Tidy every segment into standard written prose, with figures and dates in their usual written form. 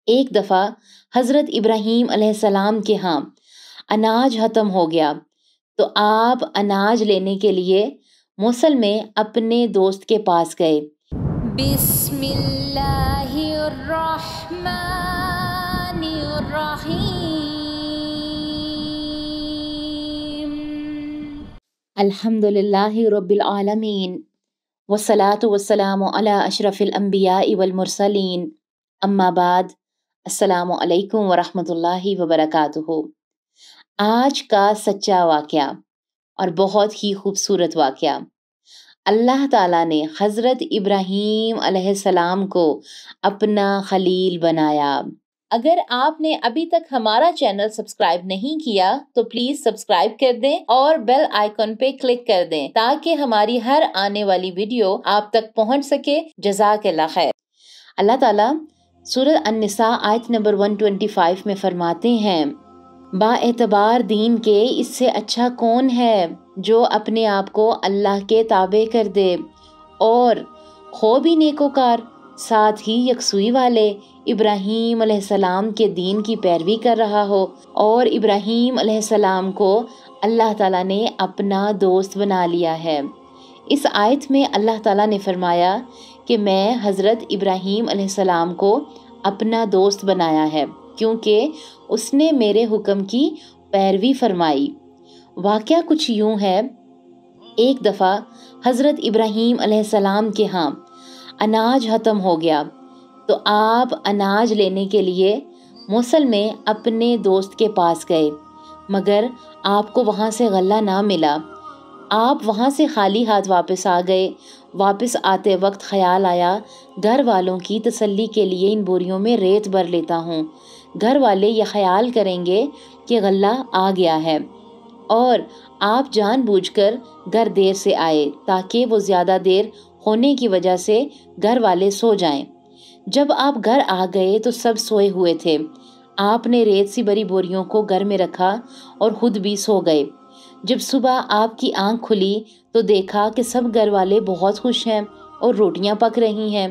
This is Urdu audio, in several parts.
ایک دفعہ حضرت ابراہیم علیہ السلام کے ہاں اناج ختم ہو گیا تو آپ اناج لینے کے لیے موصل میں اپنے دوست کے پاس گئے۔ بسم اللہ الرحمن الرحیم۔ الحمدللہ رب العالمین والصلاة والسلام علی اشرف الانبیاء والمرسلین، اما بعد، السلام علیکم ورحمۃ اللہ وبرکاتہ۔ آج کا سچا واقعہ اور بہت ہی خوبصورت واقعہ، اللہ تعالیٰ نے حضرت ابراہیم علیہ السلام کو اپنا خلیل بنایا۔ اگر آپ نے ابھی تک ہمارا چینل سبسکرائب نہیں کیا تو پلیز سبسکرائب کر دیں اور بیل آئیکن پہ کلک کر دیں تاکہ ہماری ہر آنے والی ویڈیو آپ تک پہنچ سکے۔ جزاک اللہ خیر۔ اللہ تعالیٰ سورہ النساء آیت نمبر 125 میں فرماتے ہیں، با اعتبار دین کے اس سے اچھا کون ہے جو اپنے آپ کو اللہ کے تابع کر دے اور ہو بھی نیکوکار، ساتھ ہی یکسوئی والے، ابراہیم علیہ السلام کے دین کی پیروی کر رہا ہو۔ اور ابراہیم علیہ السلام کو اللہ تعالیٰ نے اپنا دوست بنا لیا ہے۔ اس آیت میں اللہ تعالیٰ نے فرمایا کہ میں حضرت ابراہیم علیہ السلام کو اپنا دوست بنایا ہے کیونکہ اس نے میرے حکم کی پیروی فرمائی۔ واقعہ کچھ یوں ہے، ایک دفعہ حضرت ابراہیم علیہ السلام کے ہاں اناج ختم ہو گیا تو آپ اناج لینے کے لیے موصل میں اپنے دوست کے پاس گئے، مگر آپ کو وہاں سے غلہ نہ ملا۔ آپ وہاں سے خالی ہاتھ واپس آ گئے۔ واپس آتے وقت خیال آیا گھر والوں کی تسلی کے لیے ان بوریوں میں ریت بھر لیتا ہوں، گھر والے یہ خیال کریں گے کہ غلہ آ گیا ہے، اور آپ جان بوجھ کر گھر دیر سے آئے تاکہ وہ زیادہ دیر ہونے کی وجہ سے گھر والے سو جائیں۔ جب آپ گھر آ گئے تو سب سوئے ہوئے تھے۔ آپ نے ریت سی بھری بوریوں کو گھر میں رکھا اور خود بھی سو گئے۔ جب صبح آپ کی آنکھ کھلی تو دیکھا کہ سب گھر والے بہت خوش ہیں اور روٹیاں پک رہی ہیں۔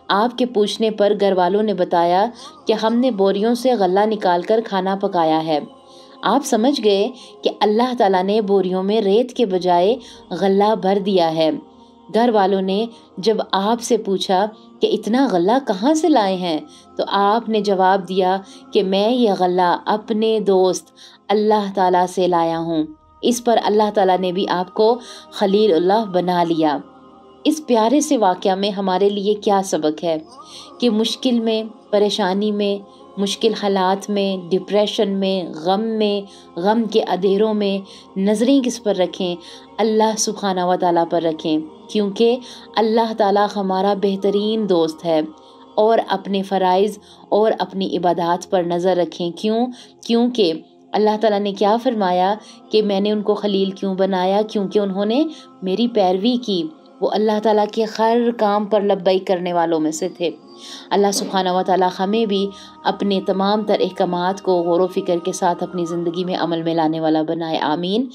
آپ کے پوچھنے پر گھر والوں نے بتایا کہ ہم نے بوریوں سے غلہ نکال کر کھانا پکایا ہے۔ آپ سمجھ گئے کہ اللہ تعالیٰ نے بوریوں میں ریت کے بجائے غلہ بھر دیا ہے۔ گھر والوں نے جب آپ سے پوچھا کہ اتنا غلہ کہاں سے لائے ہیں تو آپ نے جواب دیا کہ میں یہ غلہ اپنے دوست اللہ تعالیٰ سے لایا ہوں۔ اس پر اللہ تعالیٰ نے بھی آپ کو خلیل اللہ بنا لیا۔ اس پیارے سے واقعہ میں ہمارے لیے کیا سبق ہے کہ مشکل میں، پریشانی میں، مشکل حالات میں، ڈپریشن میں، غم کے اندھیروں میں نظریں کس پر رکھیں؟ اللہ سبحانہ و تعالیٰ پر رکھیں، کیونکہ اللہ تعالیٰ ہمارا بہترین دوست ہے۔ اور اپنے فرائض اور اپنی عبادات پر نظر رکھیں۔ کیونکہ اللہ تعالیٰ نے کیا فرمایا کہ میں نے ان کو خلیل کیوں بنایا؟ کیونکہ انہوں نے میری پیروی کی، وہ اللہ تعالیٰ کے ہر کام پر لبیک کرنے والوں میں سے تھے۔ اللہ سبحانہ و تعالیٰ ہمیں بھی اپنے تمام تر احکامات کو غور و فکر کے ساتھ اپنی زندگی میں عمل میں لانے والا بنائے، آمین۔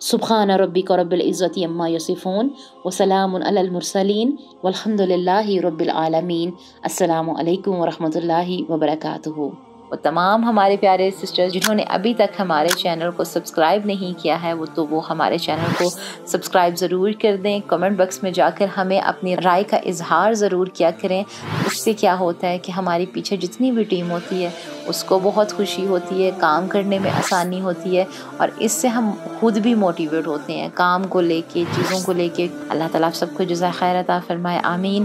سبحان ربک رب العزت عما یصفون وسلام علی المرسلین والحمد للہ رب العالمین۔ السلام علیکم ورحمۃ اللہ وبرکاتہ۔ اور تمام ہمارے پیارے سسٹرز جنہوں نے ابھی تک ہمارے چینل کو سبسکرائب نہیں کیا ہے وہ ہمارے چینل کو سبسکرائب ضرور کر دیں۔ کمنٹ باکس میں جا کر ہمیں اپنی رائے کا اظہار ضرور کیا کریں۔ اس سے کیا ہوتا ہے کہ ہماری پیچھے جتنی بھی ٹیم ہوتی ہے اس کو بہت خوشی ہوتی ہے، کام کرنے میں آسانی ہوتی ہے، اور اس سے ہم خود بھی موٹیویٹ ہوتے ہیں کام کو لے کے، چیزوں کو لے کے۔ اللہ تعالیٰ آپ سب کو جزائے خیر عطا فرمائے، آمین۔